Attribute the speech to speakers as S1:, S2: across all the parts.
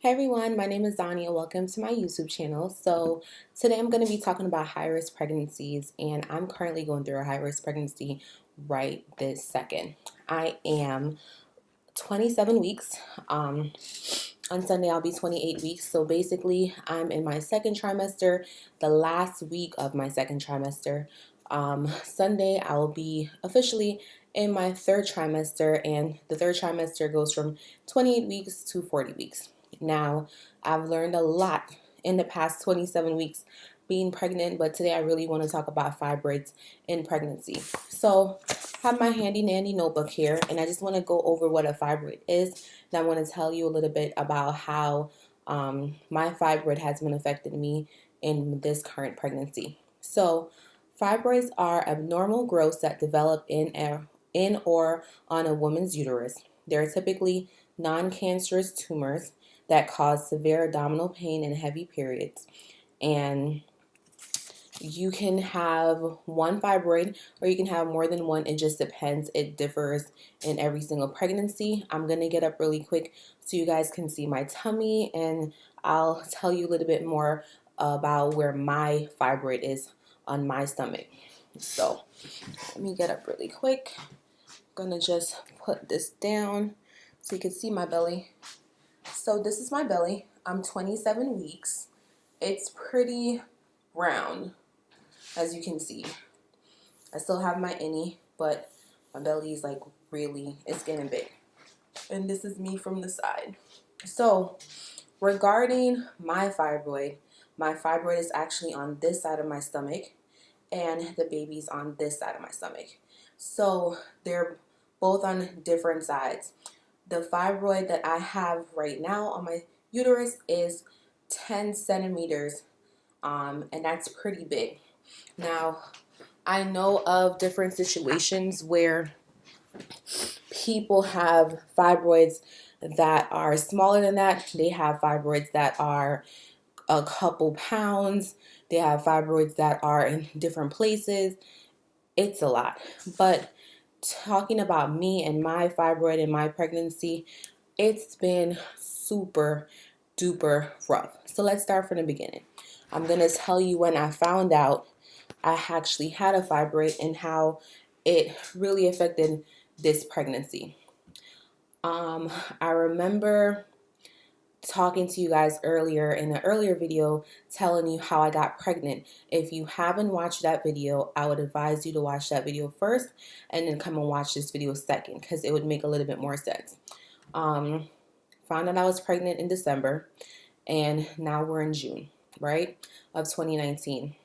S1: Hey everyone, my name is Zania. Welcome to my YouTube channel. So today I'm going to be talking about high-risk pregnancies, and I'm currently going through a high-risk pregnancy right this second. I am 27 weeks. On Sunday I'll be 28 weeks. So basically I'm in my second trimester, the last week of my second trimester. Sunday I will be officially in my third trimester, and the third trimester goes from 28 weeks to 40 weeks. Now, I've learned a lot in the past 27 weeks being pregnant, but today I really want to talk about fibroids in pregnancy. So, I have my handy dandy notebook here, and I just want to go over what a fibroid is. And I want to tell you a little bit about how my fibroid has been affecting me in this current pregnancy. So, fibroids are abnormal growths that develop in or on a woman's uterus. They're typically non-cancerous tumors that cause severe abdominal pain and heavy periods. And you can have one fibroid or you can have more than one. It just depends. It differs in every single pregnancy. I'm going to get up really quick so you guys can see my tummy, and I'll tell you a little bit more about where my fibroid is on my stomach. So let me get up really quick. I'm going to just put this down so you can see my belly. So this is my belly. I'm 27 weeks. It's pretty round, as you can see. I still have my innie, but my belly is like really, it's getting big. And this is me from the side. So regarding my fibroid is actually on this side of my stomach, and the baby's on this side of my stomach. So they're both on different sides. The fibroid that I have right now on my uterus is 10 centimeters, and that's pretty big. Now, I know of different situations where people have fibroids that are smaller than that. They have fibroids that are a couple pounds. They have fibroids that are in different places. It's a lot. But talking about me and my fibroid and my pregnancy, it's been super duper rough. So let's start from the beginning. I'm going to tell you when I found out I actually had a fibroid and how it really affected this pregnancy. I remember talking to you guys earlier in an earlier video telling you how I got pregnant. If you haven't watched that video, I would advise you to watch that video first and then come and watch this video second, because it would make a little bit more sense. Found out I was pregnant in December, and now we're in June, right, of 2019.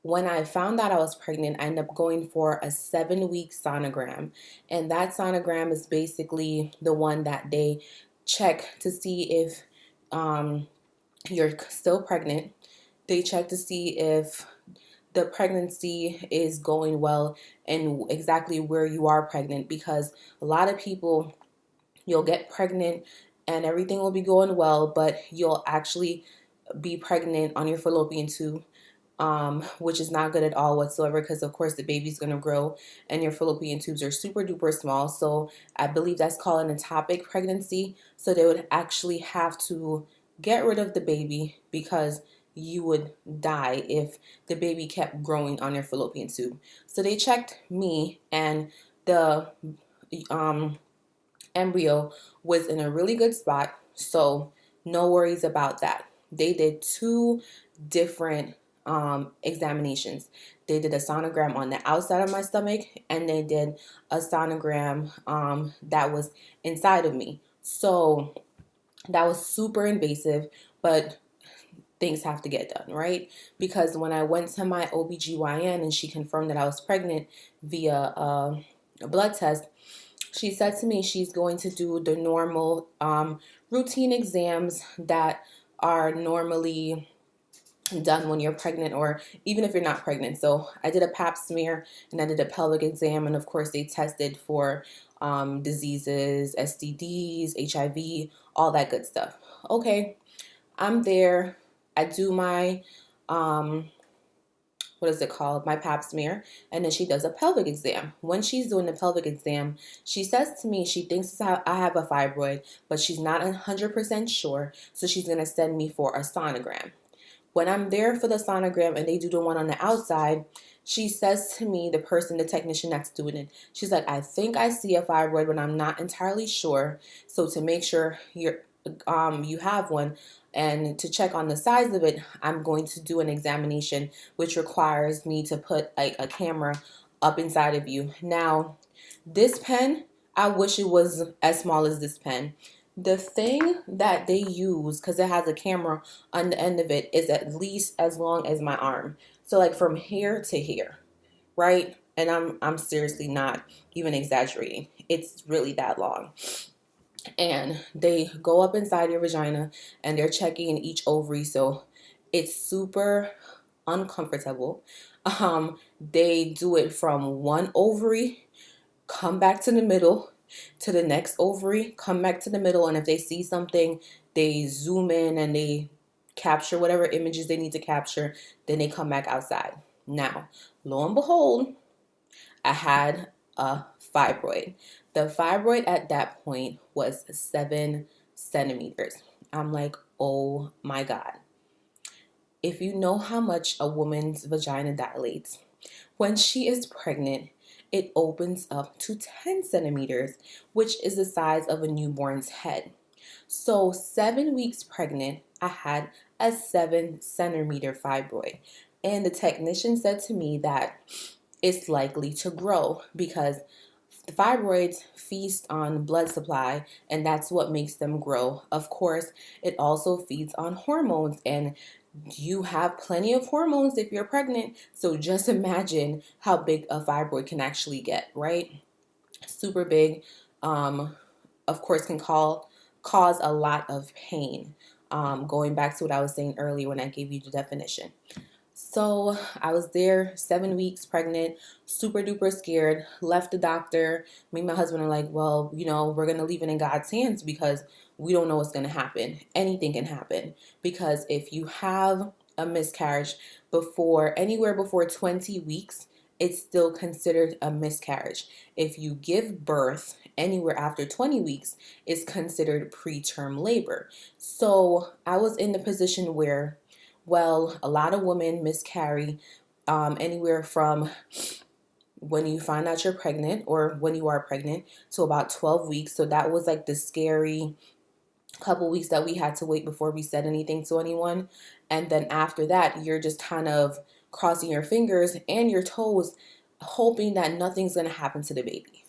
S1: When I found out I was pregnant, I ended up going for a 7-week sonogram. And that sonogram is basically the one that they check to see if you're still pregnant. They check to see if the pregnancy is going well and exactly where you are pregnant, because a lot of people, you'll get pregnant and everything will be going well, but you'll actually be pregnant on your fallopian tube, which is not good at all whatsoever, because of course the baby's going to grow and your fallopian tubes are super duper small. So I believe that's called an ectopic pregnancy. So they would actually have to get rid of the baby because you would die if the baby kept growing on your fallopian tube. So they checked me, and the embryo was in a really good spot, so no worries about that. They did 2 different examinations. They did a sonogram on the outside of my stomach, and they did a sonogram that was inside of me. So that was super invasive, but things have to get done, right? Because when I went to my OBGYN and she confirmed that I was pregnant via a blood test, she said to me she's going to do the normal routine exams that are normally done when you're pregnant, or even if you're not pregnant. So I did a pap smear and I did a pelvic exam, and of course they tested for diseases, STDs, HIV, all that good stuff. Okay, I'm there. I do my what is it called, my pap smear, and then she does a pelvic exam. When she's doing the pelvic exam, she says to me she thinks I have a fibroid, but she's not 100% sure, so she's going to send me for a sonogram. When I'm there for the sonogram and they do the one on the outside, she says to me, the technician that's doing it, she's like, I think I see a fibroid, but I'm not entirely sure. So to make sure you have one and to check on the size of it, I'm going to do an examination, which requires me to put like a camera up inside of you. Now, this pen, I wish it was as small as this pen. The thing that they use, because it has a camera on the end of it, is at least as long as my arm. So like from here to here, right? And I'm seriously not even exaggerating. It's really that long. And they go up inside your vagina and they're checking each ovary. So it's super uncomfortable. They do it from one ovary, come back to the middle, to the next ovary, come back to the middle, and if they see something, they zoom in and they capture whatever images they need to capture, then they come back outside. Now, lo and behold, I had a fibroid. The fibroid at that point was 7 centimeters. I'm like, oh my God. If you know how much a woman's vagina dilates, when she is pregnant, it opens up to 10 centimeters, which is the size of a newborn's head. So 7 weeks pregnant, I had a 7 centimeter fibroid. And the technician said to me that it's likely to grow because the fibroids feast on blood supply, and that's what makes them grow. Of course, it also feeds on hormones, and you have plenty of hormones if you're pregnant. So just imagine how big a fibroid can actually get, right? Super big. Of course, can cause a lot of pain. Going back to what I was saying earlier when I gave you the definition. So I was there 7 weeks pregnant, super duper scared, left the doctor. Me and my husband are like, well, we're going to leave it in God's hands because we don't know what's going to happen. Anything can happen because if you have a miscarriage anywhere before 20 weeks, it's still considered a miscarriage. If you give birth anywhere after 20 weeks, it's considered preterm labor. So I was in the position where, well, a lot of women miscarry anywhere from when you find out you're pregnant or when you are pregnant to about 12 weeks. So that was like the scary couple weeks that we had to wait before we said anything to anyone. And then after that, you're just kind of crossing your fingers and your toes, hoping that nothing's going to happen to the baby.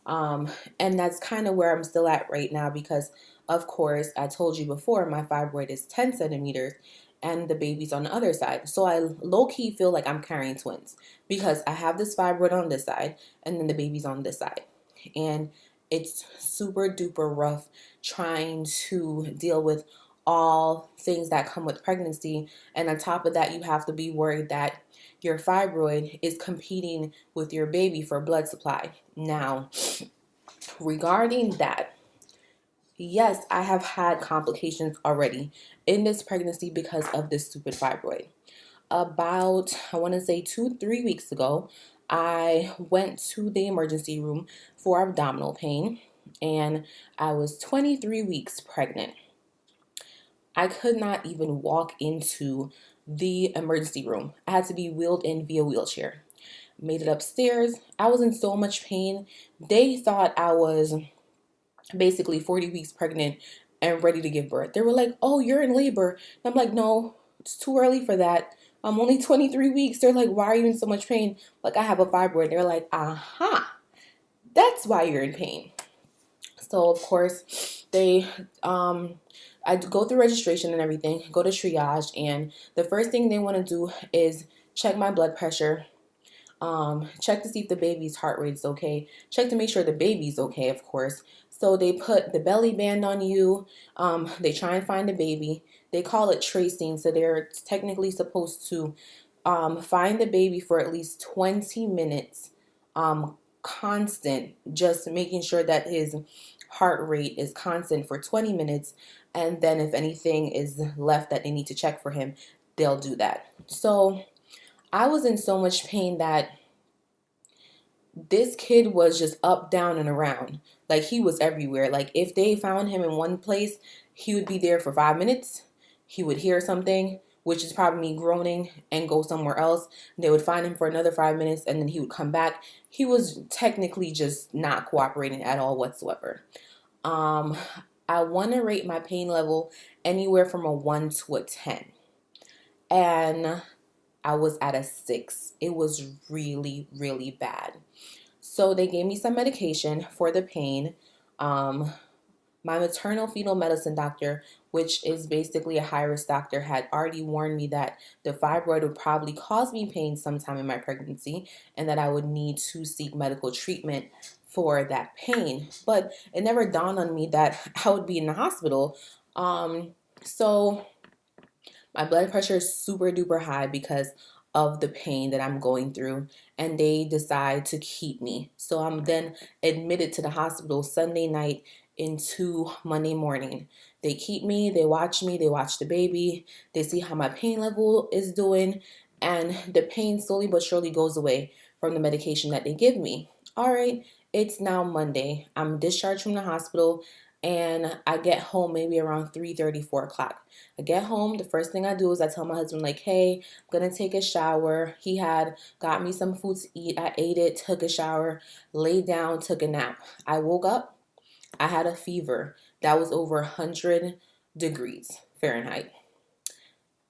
S1: And that's kind of where I'm still at right now because, of course, I told you before, my fibroid is 10 centimeters and the baby's on the other side. So I low-key feel like I'm carrying twins because I have this fibroid on this side and then the baby's on this side. And it's super duper rough trying to deal with all things that come with pregnancy. And on top of that, you have to be worried that your fibroid is competing with your baby for blood supply. Now, regarding that, yes, I have had complications already in this pregnancy because of this stupid fibroid. About, I want to say 2-3 weeks ago, I went to the emergency room for abdominal pain and I was 23 weeks pregnant. I could not even walk into the emergency room. I had to be wheeled in via wheelchair. Made it upstairs. I was in so much pain. They thought I was basically 40 weeks pregnant and ready to give birth. They were like, oh, you're in labor. And I'm like, no, it's too early for that. I'm only 23 weeks. They're like, why are you in so much pain? Like, I have a fibroid. They're like, aha, that's why you're in pain. So, of course, I go through registration and everything, go to triage, and the first thing they want to do is check my blood pressure, check to see if the baby's heart rate is okay, check to make sure the baby's okay, of course. So they put the belly band on you, they try and find the baby. They call it tracing, so they're technically supposed to find the baby for at least 20 minutes, constant, just making sure that his heart rate is constant for 20 minutes, and then if anything is left that they need to check for him, they'll do that. So I was in so much pain that this kid was just up, down, and around. Like, he was everywhere. Like, if they found him in one place, he would be there for 5 minutes. He would hear something, which is probably me groaning, and go somewhere else. They would find him for another 5 minutes, and then he would come back. He was technically just not cooperating at all whatsoever. Um, I want to rate my pain level anywhere from a 1 to a 10. And I was at a 6. It was really, really bad. So they gave me some medication for the pain. My maternal fetal medicine doctor, which is basically a high-risk doctor, had already warned me that the fibroid would probably cause me pain sometime in my pregnancy and that I would need to seek medical treatment for that pain. But it never dawned on me that I would be in the hospital. So my blood pressure is super duper high because of the pain that I'm going through, and they decide to keep me. So I'm then admitted to the hospital Sunday night into Monday morning. They keep me, they watch the baby, they see how my pain level is doing, and the pain slowly but surely goes away from the medication that they give me. All right, it's now Monday. I'm discharged from the hospital, and I get home maybe around 3:30, 4 o'clock. I get home, the first thing I do is I tell my husband, like, hey, I'm gonna take a shower. He had got me some food to eat. I ate it, took a shower, laid down, took a nap. I woke up, I had a fever that was over 100 degrees Fahrenheit.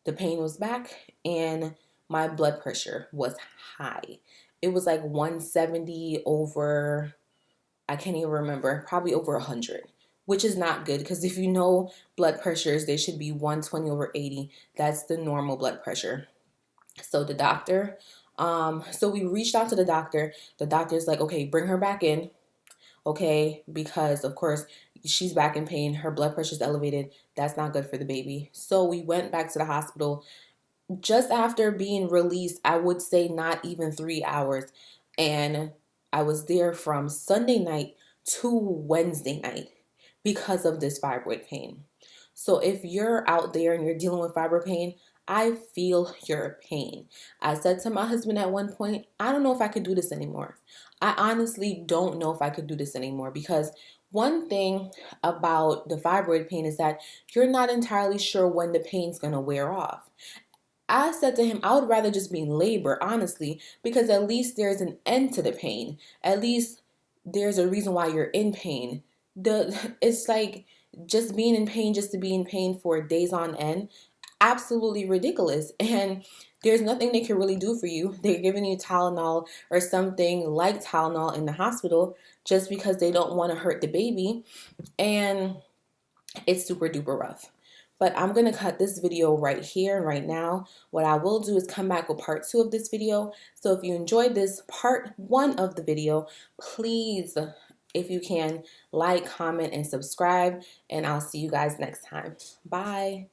S1: The pain was back, and my blood pressure was high. It was like 170 over, I can't even remember, probably over 100, which is not good because if you know blood pressures, they should be 120 over 80. That's the normal blood pressure. So the doctor, so we reached out to the doctor. The doctor's like, okay, bring her back in, okay, because of course she's back in pain. Her blood pressure's elevated. That's not good for the baby. So we went back to the hospital just after being released, I would say not even 3 hours. And I was there from Sunday night to Wednesday night because of this fibroid pain. So if you're out there and you're dealing with fibroid pain, I feel your pain. I said to my husband at one point, I don't know if I could do this anymore. I honestly don't know if I could do this anymore because one thing about the fibroid pain is that you're not entirely sure when the pain's going to wear off. I said to him, I would rather just be in labor, honestly, because at least there's an end to the pain. At least there's a reason why you're in pain. It's like just being in pain just to be in pain for days on end. Absolutely ridiculous. And there's nothing they can really do for you. They're giving you Tylenol or something like Tylenol in the hospital just because they don't want to hurt the baby. And it's super duper rough. But I'm going to cut this video right here and right now. What I will do is come back with part 2 of this video. So if you enjoyed this part 1 of the video, please, if you can, like, comment, and subscribe. And I'll see you guys next time. Bye.